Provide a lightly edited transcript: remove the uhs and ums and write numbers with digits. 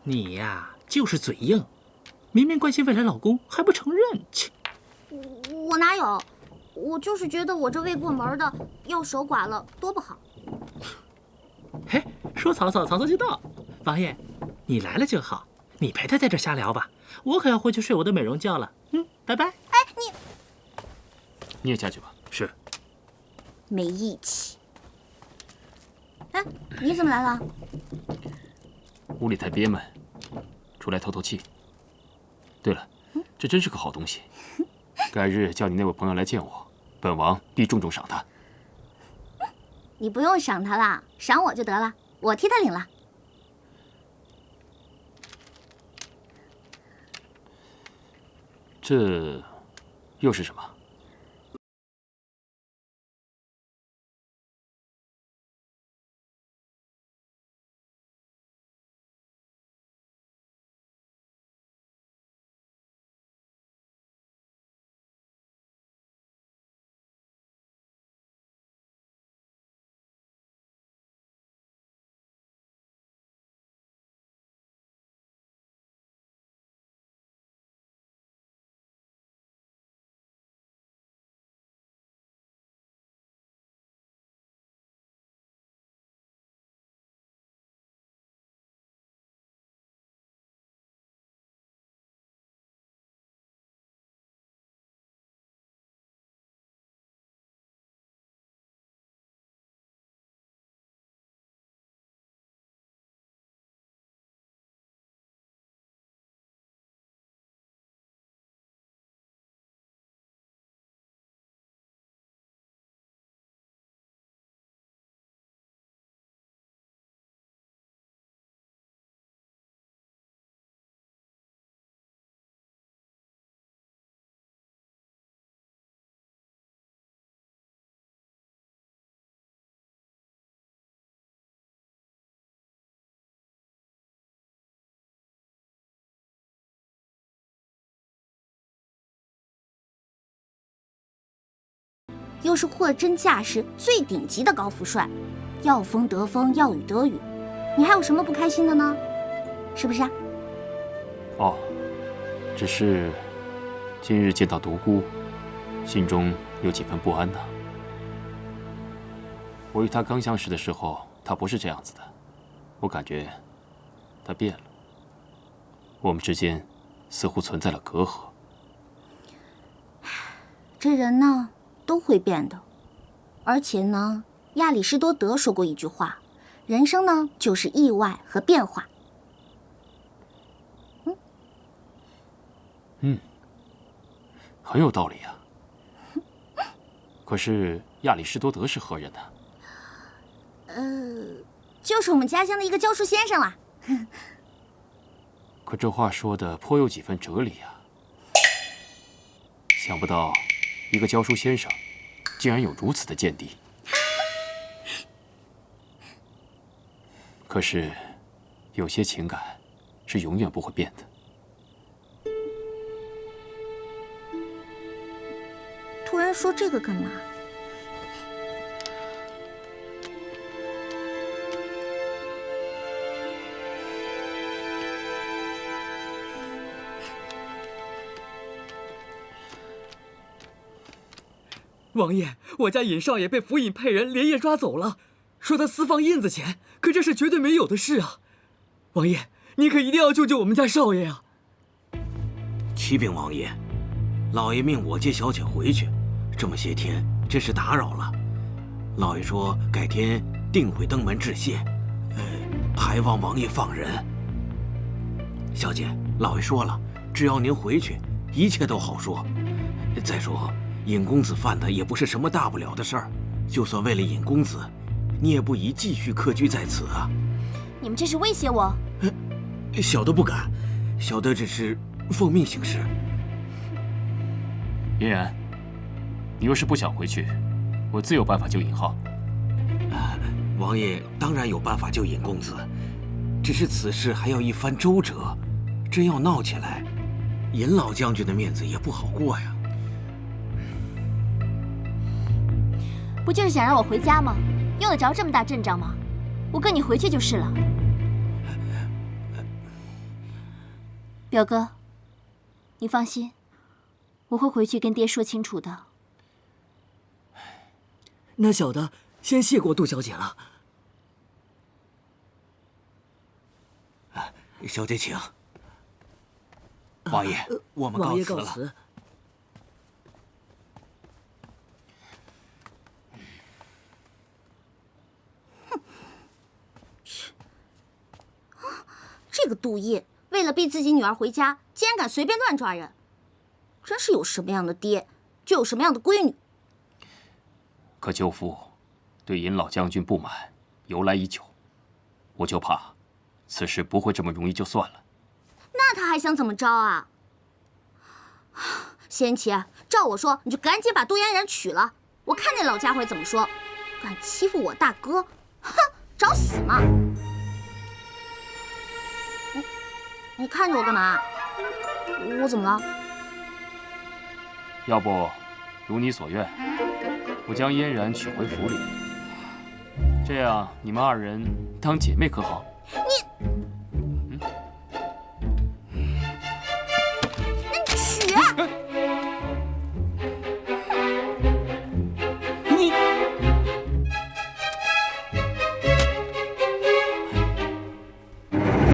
你呀，就是嘴硬，明明关心未来老公还不承认，切！我哪有？我就是觉得我这未过门的要守寡了，多不好。嘿，说曹操，曹操就到。王爷，你来了就好，你陪他在这瞎聊吧，我可要回去睡我的美容觉了。拜拜。哎，你也下去吧。是。没义气。哎，你怎么来了？屋里太憋闷，出来透透气。对了，这真是个好东西，改日叫你那位朋友来见我，本王必重重赏他。你不用赏他了，赏我就得了，我替他领了。这又是什么？又是货真价实、最顶级的高富帅，要风得风，要雨得雨，你还有什么不開心的呢？是不是啊？哦，只是今日見到獨孤，心中有幾分不安呢。我與他剛相識的時候，他不是這樣子的，我感覺他變了，我們之間似乎存在了隔閡。這人呢，都會變的，而且呢，亞里士多德說過一句話：人生呢，就是意外和變化。很有道理啊。可是亞里士多德是何人呢？就是我們家鄉的一個教書先生啦。可這話說的頗有幾分哲理啊。想不到一個教書先生竟然有如此的見地。可是有些情感是永遠不會變的。突然說這個幹嘛？王爺，我家尹少爺被府尹派人連夜抓走了，說他私放印子錢，可這是絕對沒有的事啊！王爺，你可一定要救救我們家少爺啊！啟稟王爺，老爺命我接小姐回去，這麼些天真是打擾了。老爺說改天定會登門致謝，還望王爺放人。小姐，老爺說了，只要您回去，一切都好說。再說，尹公子犯的也不是什麼大不了的事兒，就算為了尹公子，你也不宜繼續客居在此啊。你們這是威脅我？小的不敢，小的只是奉命行事。嫣然，你若是不想回去，我自有辦法救尹浩。王爺當然有辦法救尹公子，只是此事還要一番周折，真要鬧起來，尹老將軍的面子也不好過呀。不就是想讓我回家嗎？用得着這麼大陣仗嗎？我跟你回去就是了。表哥，你放心，我会回去跟爹说清楚的。那小的先谢过杜小姐了。小姐请。王爷，我们王爷告辞了。告辞。这个杜毅为了逼自己女儿回家，竟然敢随便乱抓人，真是有什么樣的爹，就有什麼樣的閨女。可舅父對尹老將軍不滿由來已久，我就怕此事不會這麼容易就算了。那他還想怎麼着啊？先前照我說，你就趕緊把杜嫣然娶了，我看那老家伙怎麼說。敢欺負我大哥，哼，找死嘛！你看着我幹嘛？我怎麼了？要不，如你所願，我將嫣然娶回府裡，這樣你們二人當姐妹可好？你。